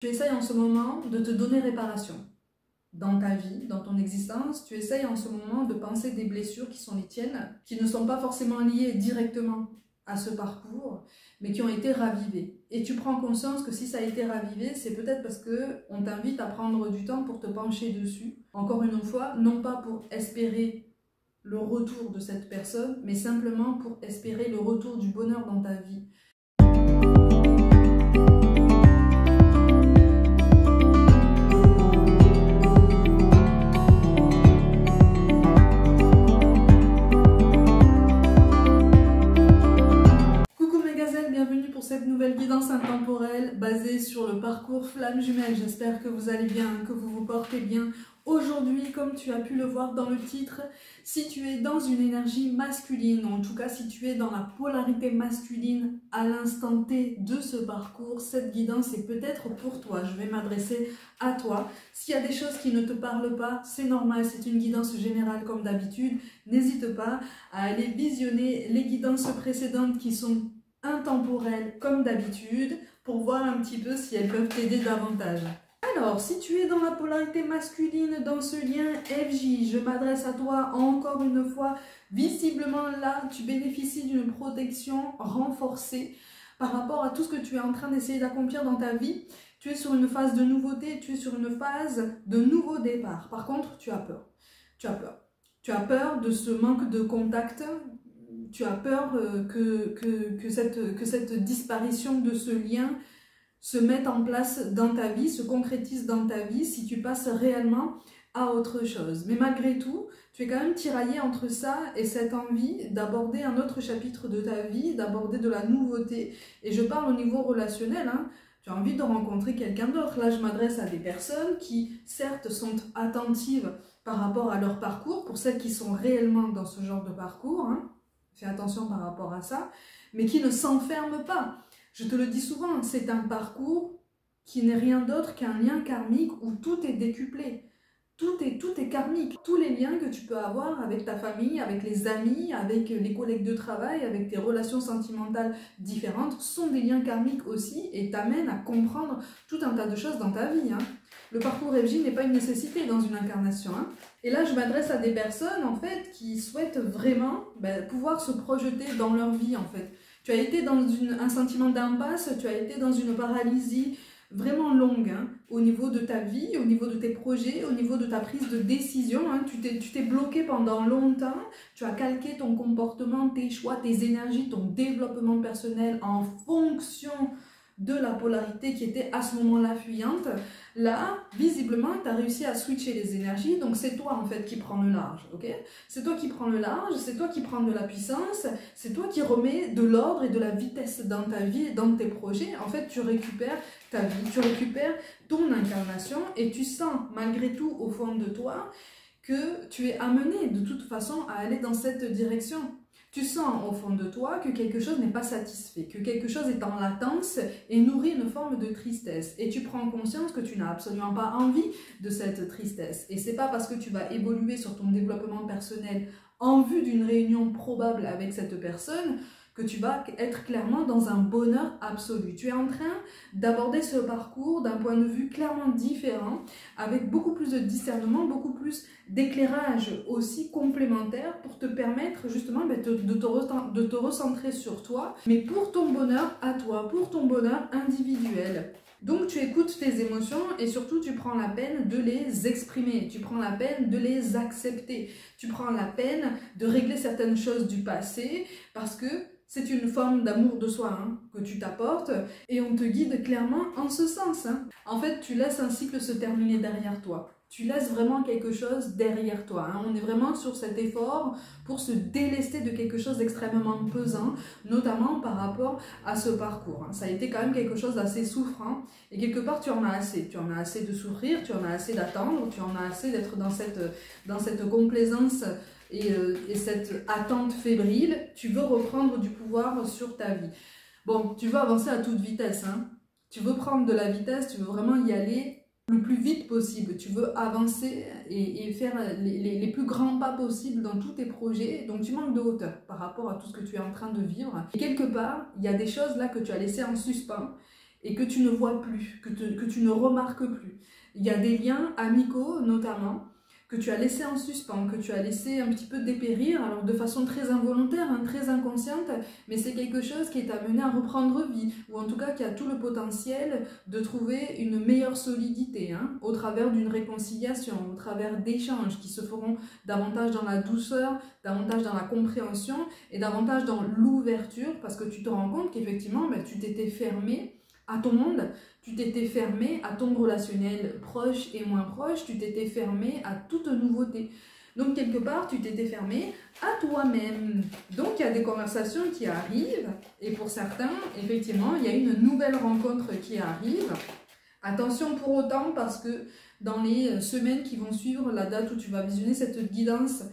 Tu essayes en ce moment de te donner réparation dans ta vie, dans ton existence. Tu essayes en ce moment de penser des blessures qui sont les tiennes, qui ne sont pas forcément liées directement à ce parcours, mais qui ont été ravivées. Et tu prends conscience que si ça a été ravivé, c'est peut-être parce qu'on t'invite à prendre du temps pour te pencher dessus. Encore une fois, non pas pour espérer le retour de cette personne, mais simplement pour espérer le retour du bonheur dans ta vie. Cette nouvelle guidance intemporelle basée sur le parcours flamme jumelle. J'espère que vous allez bien, que vous vous portez bien. Aujourd'hui, comme tu as pu le voir dans le titre, si tu es dans une énergie masculine, ou en tout cas si tu es dans la polarité masculine à l'instant T de ce parcours, cette guidance est peut-être pour toi. Je vais m'adresser à toi. S'il y a des choses qui ne te parlent pas, c'est normal, c'est une guidance générale comme d'habitude. N'hésite pas à aller visionner les guidances précédentes qui sont intemporelles comme d'habitude pour voir un petit peu si elles peuvent t'aider davantage. Alors, si tu es dans la polarité masculine dans ce lien FJ, je m'adresse à toi encore une fois. Visiblement là, tu bénéficies d'une protection renforcée par rapport à tout ce que tu es en train d'essayer d'accomplir dans ta vie. Tu es sur une phase de nouveauté, tu es sur une phase de nouveau départ. Par contre, tu as peur. Tu as peur. Tu as peur de ce manque de contact. Tu as peur que cette disparition de ce lien se mette en place dans ta vie, se concrétise dans ta vie si tu passes réellement à autre chose. Mais malgré tout, tu es quand même tiraillé entre ça et cette envie d'aborder un autre chapitre de ta vie, d'aborder de la nouveauté. Et je parle au niveau relationnel, hein. Tu as envie de rencontrer quelqu'un d'autre. Là, je m'adresse à des personnes qui, certes, sont attentives par rapport à leur parcours, pour celles qui sont réellement dans ce genre de parcours, hein. Fais attention par rapport à ça, mais qui ne s'enferme pas. Je te le dis souvent, c'est un parcours qui n'est rien d'autre qu'un lien karmique où tout est décuplé. Tout est karmique. Tous les liens que tu peux avoir avec ta famille, avec les amis, avec les collègues de travail, avec tes relations sentimentales différentes, sont des liens karmiques aussi et t'amènent à comprendre tout un tas de choses dans ta vie, hein. Le parcours FJ n'est pas une nécessité dans une incarnation, hein. Et là, je m'adresse à des personnes, en fait, qui souhaitent vraiment pouvoir se projeter dans leur vie, en fait. Tu as été dans un sentiment d'impasse, tu as été dans une paralysie vraiment longue, hein, au niveau de ta vie, au niveau de tes projets, au niveau de ta prise de décision, hein. Tu t'es bloqué pendant longtemps, tu as calqué ton comportement, tes choix, tes énergies, ton développement personnel en fonction de la polarité qui était à ce moment-là fuyante. Là, visiblement, tu as réussi à switcher les énergies, donc c'est toi en fait qui prends le large, ok? C'est toi qui prends le large, c'est toi qui prends de la puissance, c'est toi qui remets de l'ordre et de la vitesse dans ta vie et dans tes projets. En fait, tu récupères ta vie, tu récupères ton incarnation et tu sens malgré tout au fond de toi que tu es amené de toute façon à aller dans cette direction. Tu sens au fond de toi que quelque chose n'est pas satisfait, que quelque chose est en latence et nourrit une forme de tristesse. Et tu prends conscience que tu n'as absolument pas envie de cette tristesse. Et c'est pas parce que tu vas évoluer sur ton développement personnel en vue d'une réunion probable avec cette personne que tu vas être clairement dans un bonheur absolu. Tu es en train d'aborder ce parcours d'un point de vue clairement différent, avec beaucoup plus de discernement, beaucoup plus d'éclairage aussi complémentaire pour te permettre justement de te recentrer sur toi, mais pour ton bonheur à toi, pour ton bonheur individuel. Donc tu écoutes tes émotions et surtout tu prends la peine de les exprimer, tu prends la peine de les accepter, tu prends la peine de régler certaines choses du passé parce que c'est une forme d'amour de soi, hein, que tu t'apportes et on te guide clairement en ce sens, hein. En fait, tu laisses un cycle se terminer derrière toi. Tu laisses vraiment quelque chose derrière toi, hein. On est vraiment sur cet effort pour se délester de quelque chose d'extrêmement pesant, notamment par rapport à ce parcours, hein. Ça a été quand même quelque chose d'assez souffrant et quelque part tu en as assez. Tu en as assez de souffrir, tu en as assez d'attendre, tu en as assez d'être dans cette complaisance et cette attente fébrile. Tu veux reprendre du pouvoir sur ta vie. Bon, tu veux avancer à toute vitesse, hein. Tu veux prendre de la vitesse, tu veux vraiment y aller le plus vite possible. Tu veux avancer et faire les plus grands pas possibles dans tous tes projets. Donc tu manques de hauteur par rapport à tout ce que tu es en train de vivre. Et quelque part, il y a des choses là que tu as laissées en suspens et que tu ne vois plus, que tu ne remarques plus. Il y a des liens amicaux notamment que tu as laissés en suspens, que tu as laissé un petit peu dépérir, alors de façon très involontaire, hein, très inconsciente, mais c'est quelque chose qui est amené à reprendre vie, ou en tout cas qui a tout le potentiel de trouver une meilleure solidité, hein, au travers d'une réconciliation, au travers d'échanges qui se feront davantage dans la douceur, davantage dans la compréhension et davantage dans l'ouverture, parce que tu te rends compte qu'effectivement, ben, tu t'étais fermé à ton monde, tu t'étais fermé à ton relationnel proche et moins proche, tu t'étais fermé à toute nouveauté. Donc quelque part, tu t'étais fermé à toi-même. Donc il y a des conversations qui arrivent, et pour certains, effectivement, il y a une nouvelle rencontre qui arrive. Attention pour autant, parce que dans les semaines qui vont suivre la date où tu vas visionner cette guidance,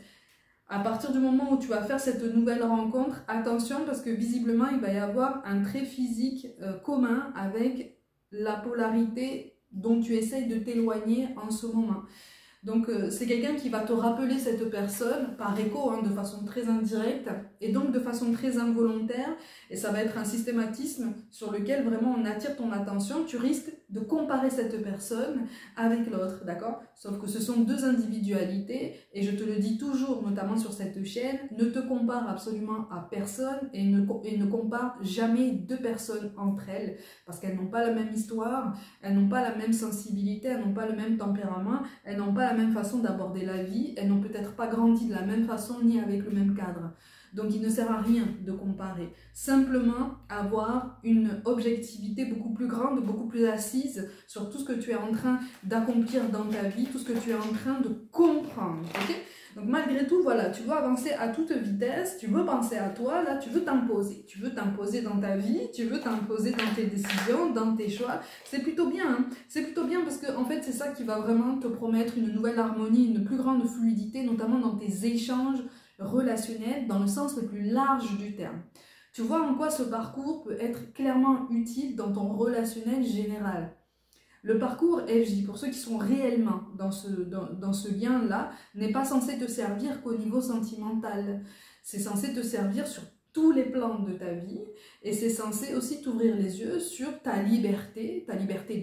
à partir du moment où tu vas faire cette nouvelle rencontre, attention parce que visiblement il va y avoir un trait physique commun avec la polarité dont tu essayes de t'éloigner en ce moment. Donc c'est quelqu'un qui va te rappeler cette personne par écho, hein, de façon très indirecte et donc de façon très involontaire, et ça va être un systématisme sur lequel vraiment on attire ton attention. Tu risques de comparer cette personne avec l'autre, d'accord? Sauf que ce sont deux individualités, et je te le dis toujours, notamment sur cette chaîne, ne te compare absolument à personne et ne compare jamais deux personnes entre elles, parce qu'elles n'ont pas la même histoire, elles n'ont pas la même sensibilité, elles n'ont pas le même tempérament, elles n'ont pas la même façon d'aborder la vie, elles n'ont peut-être pas grandi de la même façon ni avec le même cadre. Donc il ne sert à rien de comparer. Simplement avoir une objectivité beaucoup plus grande, beaucoup plus assise sur tout ce que tu es en train d'accomplir dans ta vie, tout ce que tu es en train de comprendre. Okay? Donc malgré tout, voilà, tu veux avancer à toute vitesse, tu veux penser à toi, là tu veux t'imposer. Tu veux t'imposer dans ta vie, tu veux t'imposer dans tes décisions, dans tes choix. C'est plutôt bien, hein. C'est plutôt bien parce que en fait c'est ça qui va vraiment te promettre une nouvelle harmonie, une plus grande fluidité, notamment dans tes échanges relationnels, dans le sens le plus large du terme. Tu vois en quoi ce parcours peut être clairement utile dans ton relationnel général. Le parcours FJ, pour ceux qui sont réellement dans ce lien-là, n'est pas censé te servir qu'au niveau sentimental. C'est censé te servir sur tous les plans de ta vie, et c'est censé aussi t'ouvrir les yeux sur ta liberté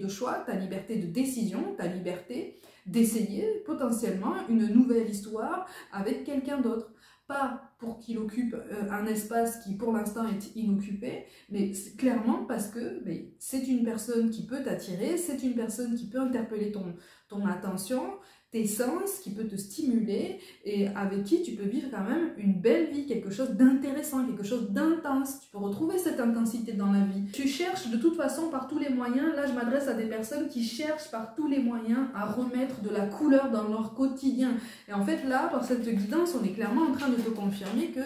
de choix, ta liberté de décision, ta liberté d'essayer potentiellement une nouvelle histoire avec quelqu'un d'autre. Pas pour qu'il occupe un espace qui pour l'instant est inoccupé, mais clairement parce que c'est une personne qui peut t'attirer, c'est une personne qui peut interpeller ton attention, tes sens, qui peut te stimuler et avec qui tu peux vivre quand même une belle vie, quelque chose d'intéressant, quelque chose d'intense. Tu peux retrouver cette intensité dans la vie. Tu cherches de toute façon par tous les moyens, là je m'adresse à des personnes qui cherchent par tous les moyens à remettre de la couleur dans leur quotidien. Et en fait là, par cette guidance, on est clairement en train de te confirmer que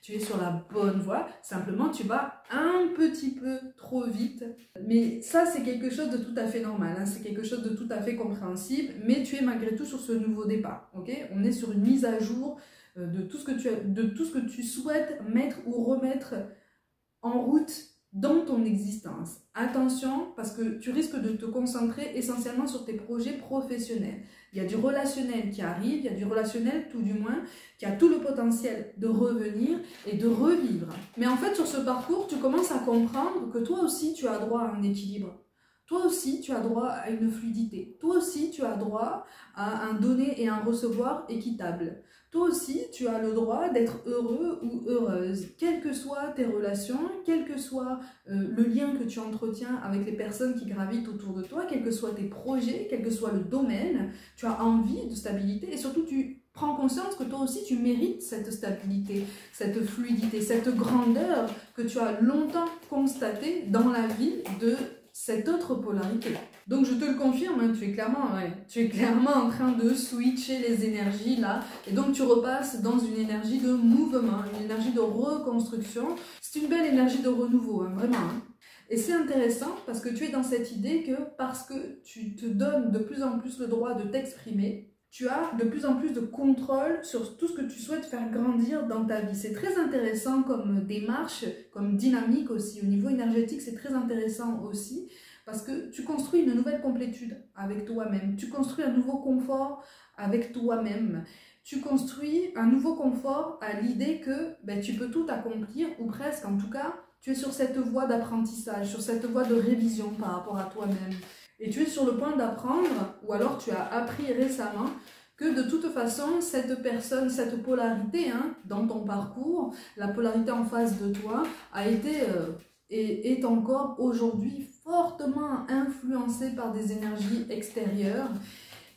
tu es sur la bonne voie, simplement tu vas un petit peu trop vite. Mais ça c'est quelque chose de tout à fait normal, hein. C'est quelque chose de tout à fait compréhensible, mais tu es malgré tout sur ce nouveau départ, ok? On est sur une mise à jour de tout ce que tu souhaites mettre ou remettre en route dans ton existence. Attention, parce que tu risques de te concentrer essentiellement sur tes projets professionnels. Il y a du relationnel qui arrive, il y a du relationnel tout du moins, qui a tout le potentiel de revenir et de revivre. Mais en fait, sur ce parcours, tu commences à comprendre que toi aussi, tu as droit à un équilibre. Toi aussi, tu as droit à une fluidité. Toi aussi, tu as droit à un donner et un recevoir équitable. Toi aussi, tu as le droit d'être heureux ou heureuse, quelles que soient tes relations, quel que soit le lien que tu entretiens avec les personnes qui gravitent autour de toi, quels que soient tes projets, quel que soit le domaine, tu as envie de stabilité et surtout tu prends conscience que toi aussi tu mérites cette stabilité, cette fluidité, cette grandeur que tu as longtemps constatée dans la vie de cette autre polarité. Donc je te le confirme, hein, tu es clairement en train de switcher les énergies là, et donc tu repasses dans une énergie de mouvement, une énergie de reconstruction. C'est une belle énergie de renouveau, hein, vraiment. Hein. Et c'est intéressant parce que tu es dans cette idée que parce que tu te donnes de plus en plus le droit de t'exprimer, tu as de plus en plus de contrôle sur tout ce que tu souhaites faire grandir dans ta vie. C'est très intéressant comme démarche, comme dynamique aussi. Au niveau énergétique, c'est très intéressant aussi parce que tu construis une nouvelle complétude avec toi-même. Tu construis un nouveau confort avec toi-même. Tu construis un nouveau confort à l'idée que tu peux tout accomplir, ou presque en tout cas, Tu es sur cette voie d'apprentissage, sur cette voie de révision par rapport à toi-même. Et tu es sur le point d'apprendre, ou alors tu as appris récemment, que de toute façon, cette personne, cette polarité dans ton parcours, la polarité en face de toi, a été et est encore aujourd'hui fortement influencée par des énergies extérieures.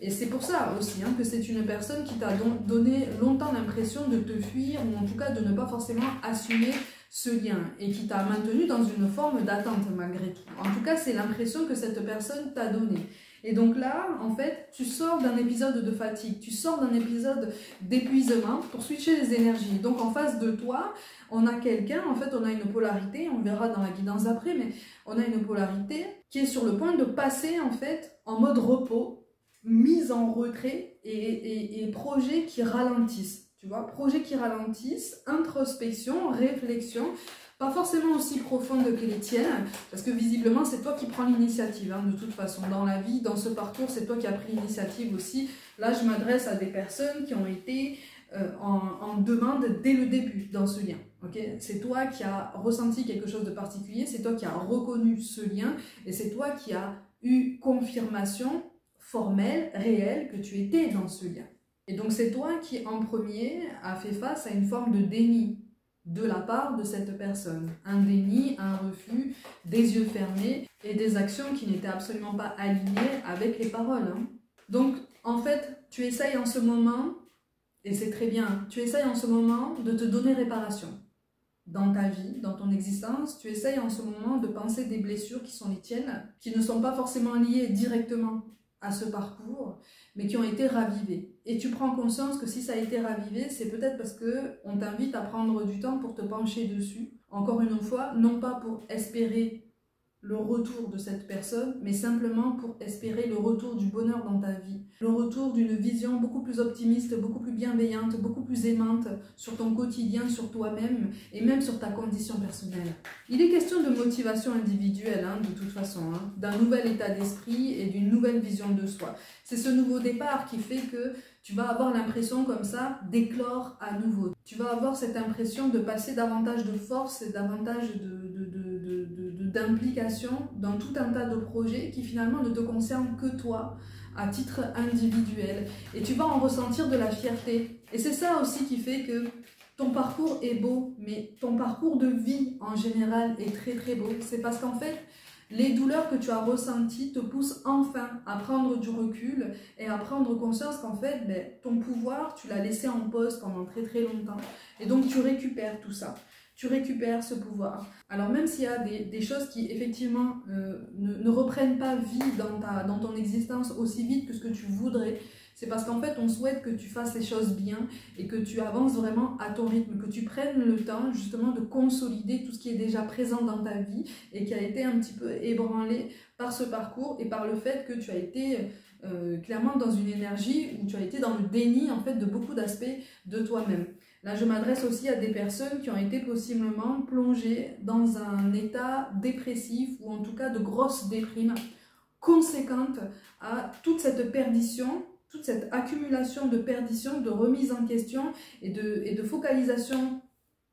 Et c'est pour ça aussi que c'est une personne qui t'a donné longtemps l'impression de te fuir, ou en tout cas de ne pas forcément assumer ce lien, et qui t'a maintenu dans une forme d'attente malgré tout. En tout cas, c'est l'impression que cette personne t'a donnée. Et donc là, en fait, tu sors d'un épisode de fatigue, tu sors d'un épisode d'épuisement pour switcher les énergies. Donc en face de toi, on a quelqu'un, en fait, on a une polarité, on verra dans la guidance après, mais on a une polarité qui est sur le point de passer, en fait, en mode repos, mise en retrait et projets qui ralentissent, tu vois, projets qui ralentissent, introspection, réflexion, pas forcément aussi profonde que les tiennes, parce que visiblement c'est toi qui prends l'initiative, de toute façon, dans la vie, dans ce parcours, c'est toi qui as pris l'initiative aussi. Là, je m'adresse à des personnes qui ont été en demande dès le début dans ce lien. Okay, c'est toi qui as ressenti quelque chose de particulier, c'est toi qui as reconnu ce lien, et c'est toi qui as eu confirmation formelle, réelle, que tu étais dans ce lien. Et donc c'est toi qui en premier a fait face à une forme de déni de la part de cette personne. Un déni, un refus, des yeux fermés et des actions qui n'étaient absolument pas alignées avec les paroles. Donc en fait, tu essayes en ce moment, et c'est très bien, tu essayes en ce moment de te donner réparation. Dans ta vie, dans ton existence, tu essayes en ce moment de penser des blessures qui sont les tiennes, qui ne sont pas forcément liées directement à ce parcours, mais qui ont été ravivés. Et tu prends conscience que si ça a été ravivé, c'est peut-être parce qu'on t'invite à prendre du temps pour te pencher dessus. Encore une fois, non pas pour espérer le retour de cette personne, mais simplement pour espérer le retour du bonheur dans ta vie, le retour d'une vision beaucoup plus optimiste, beaucoup plus bienveillante, beaucoup plus aimante sur ton quotidien, sur toi-même et même sur ta condition personnelle. Il est question de motivation individuelle, de toute façon, d'un nouvel état d'esprit et d'une nouvelle vision de soi. C'est ce nouveau départ qui fait que tu vas avoir l'impression comme ça d'éclore à nouveau. Tu vas avoir cette impression de passer davantage de force et davantage d'implication dans tout un tas de projets qui finalement ne te concernent que toi, à titre individuel. Et tu vas en ressentir de la fierté. Et c'est ça aussi qui fait que ton parcours est beau, mais ton parcours de vie en général est très très beau. C'est parce qu'en fait, les douleurs que tu as ressenties te poussent enfin à prendre du recul et à prendre conscience qu'en fait, ton pouvoir, tu l'as laissé en pause pendant très très longtemps. Et donc tu récupères tout ça. Tu récupères ce pouvoir. Alors même s'il y a des choses qui effectivement ne reprennent pas vie dans ton existence aussi vite que ce que tu voudrais, c'est parce qu'en fait on souhaite que tu fasses les choses bien et que tu avances vraiment à ton rythme, que tu prennes le temps justement de consolider tout ce qui est déjà présent dans ta vie et qui a été un petit peu ébranlé par ce parcours et par le fait que tu as été clairement dans une énergie où tu as été dans le déni en fait de beaucoup d'aspects de toi-même. Là, je m'adresse aussi à des personnes qui ont été possiblement plongées dans un état dépressif ou en tout cas de grosse déprime conséquente à toute cette perdition, toute cette accumulation de perdition, de remise en question et de focalisation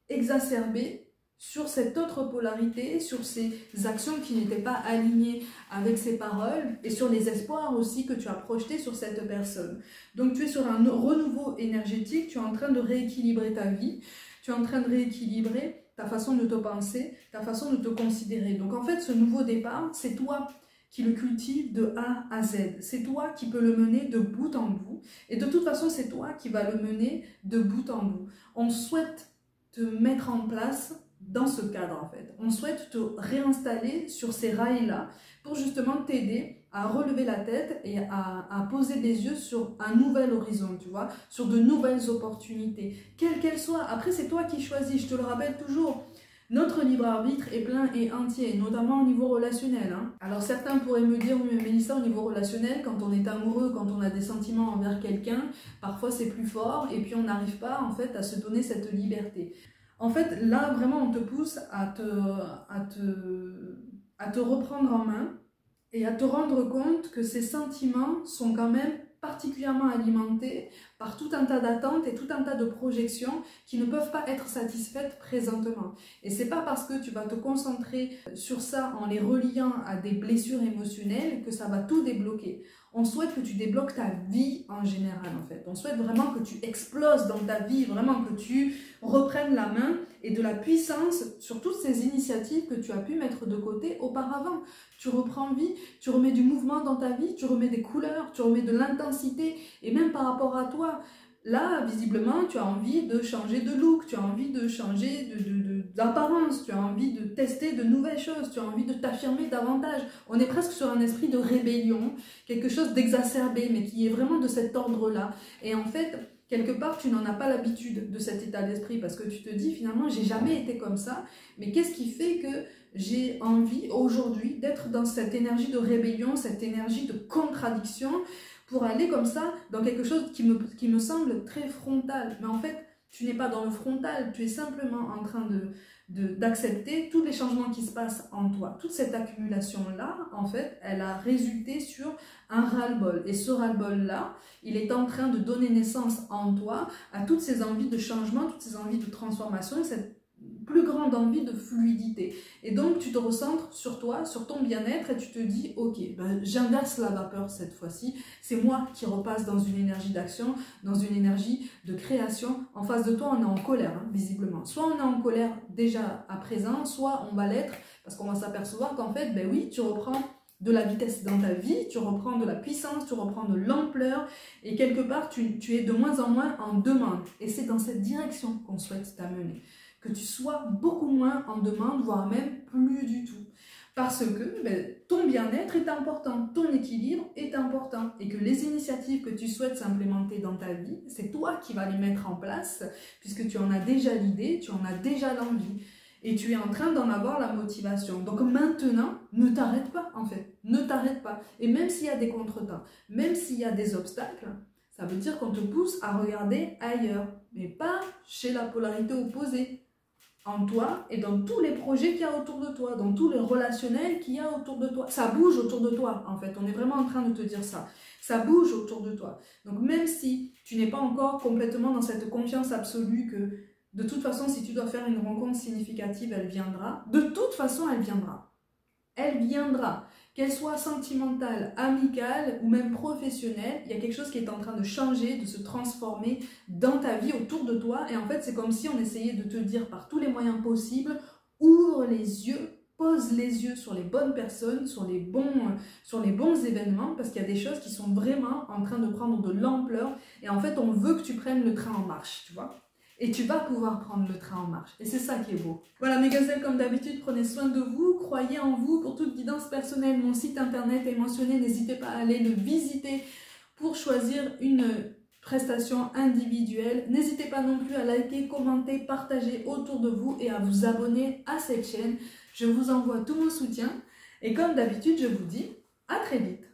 exacerbée sur cette autre polarité, sur ces actions qui n'étaient pas alignées avec ses paroles et sur les espoirs aussi que tu as projetés sur cette personne. Donc tu es sur un renouveau énergétique, tu es en train de rééquilibrer ta vie, tu es en train de rééquilibrer ta façon de te penser, ta façon de te considérer. Donc en fait ce nouveau départ, c'est toi qui le cultive de A à Z. C'est toi qui peux le mener de bout en bout et de toute façon c'est toi qui vas le mener de bout en bout. On souhaite te mettre en place dans ce cadre en fait. On souhaite te réinstaller sur ces rails-là pour justement t'aider à relever la tête et à poser des yeux sur un nouvel horizon, tu vois, sur de nouvelles opportunités, quelles qu'elles soient. Après, c'est toi qui choisis, je te le rappelle toujours. Notre libre arbitre est plein et entier, notamment au niveau relationnel. Alors certains pourraient me dire, oui, mais Mélissa, au niveau relationnel, quand on est amoureux, quand on a des sentiments envers quelqu'un, parfois c'est plus fort et puis on n'arrive pas en fait à se donner cette liberté. En fait, là, vraiment, on te pousse à te reprendre en main et à te rendre compte que ces sentiments sont quand même particulièrement alimenté par tout un tas d'attentes et tout un tas de projections qui ne peuvent pas être satisfaites présentement. Et c'est pas parce que tu vas te concentrer sur ça en les reliant à des blessures émotionnelles que ça va tout débloquer. On souhaite que tu débloques ta vie en général en fait. On souhaite vraiment que tu exploses dans ta vie, vraiment que tu reprennes la main et de la puissance sur toutes ces initiatives que tu as pu mettre de côté auparavant. Tu reprends vie, tu remets du mouvement dans ta vie, tu remets des couleurs, tu remets de l'intensité et même par rapport à toi. Là, visiblement, tu as envie de changer de look, tu as envie de changer d'apparence, tu as envie de tester de nouvelles choses, tu as envie de t'affirmer davantage. On est presque sur un esprit de rébellion, quelque chose d'exacerbé, mais qui est vraiment de cet ordre-là. Et en fait, quelque part, tu n'en as pas l'habitude de cet état d'esprit parce que tu te dis finalement, j'ai jamais été comme ça, mais qu'est-ce qui fait que j'ai envie aujourd'hui d'être dans cette énergie de rébellion, cette énergie de contradiction, pour aller comme ça dans quelque chose qui me semble très frontal. Mais en fait, tu n'es pas dans le frontal, tu es simplement en train d'accepter tous les changements qui se passent en toi. Toute cette accumulation-là, en fait, elle a résulté sur un ras-le-bol. Et ce ras-le-bol-là, il est en train de donner naissance en toi à toutes ces envies de changement, toutes ces envies de transformation, cette plus grande envie de fluidité. Et donc, tu te recentres sur toi, sur ton bien-être et tu te dis, ok, ben, j'inverse la vapeur cette fois-ci. C'est moi qui repasse dans une énergie d'action, dans une énergie de création. En face de toi, on est en colère, hein, visiblement. Soit on est en colère déjà à présent, soit on va l'être parce qu'on va s'apercevoir qu'en fait, ben oui, tu reprends de la vitesse dans ta vie, tu reprends de la puissance, tu reprends de l'ampleur et quelque part, tu es de moins en moins en demande. Et c'est dans cette direction qu'on souhaite t'amener. Que tu sois beaucoup moins en demande, voire même plus du tout. Parce que ton bien-être est important, ton équilibre est important et que les initiatives que tu souhaites s'implémenter dans ta vie, c'est toi qui vas les mettre en place puisque tu en as déjà l'idée, tu en as déjà l'envie et tu es en train d'en avoir la motivation. Donc maintenant, ne t'arrête pas en fait, ne t'arrête pas. Et même s'il y a des contretemps, même s'il y a des obstacles, ça veut dire qu'on te pousse à regarder ailleurs, mais pas chez la polarité opposée. En toi et dans tous les projets qu'il y a autour de toi, dans tous les relationnels qu'il y a autour de toi. Ça bouge autour de toi, en fait. On est vraiment en train de te dire ça. Ça bouge autour de toi. Donc, même si tu n'es pas encore complètement dans cette confiance absolue que, de toute façon, si tu dois faire une rencontre significative, elle viendra. De toute façon, elle viendra. Elle viendra. Qu'elle soit sentimentale, amicale ou même professionnelle, il y a quelque chose qui est en train de changer, de se transformer dans ta vie, autour de toi. Et en fait, c'est comme si on essayait de te dire par tous les moyens possibles, ouvre les yeux, pose les yeux sur les bonnes personnes, sur les bons événements, parce qu'il y a des choses qui sont vraiment en train de prendre de l'ampleur. Et en fait, on veut que tu prennes le train en marche, tu vois. Et tu vas pouvoir prendre le train en marche. Et c'est ça qui est beau. Voilà mes gazelles, comme d'habitude, prenez soin de vous, croyez en vous. Pour toute guidance personnelle, mon site internet est mentionné. N'hésitez pas à aller le visiter pour choisir une prestation individuelle. N'hésitez pas non plus à liker, commenter, partager autour de vous et à vous abonner à cette chaîne. Je vous envoie tout mon soutien. Et comme d'habitude, je vous dis à très vite.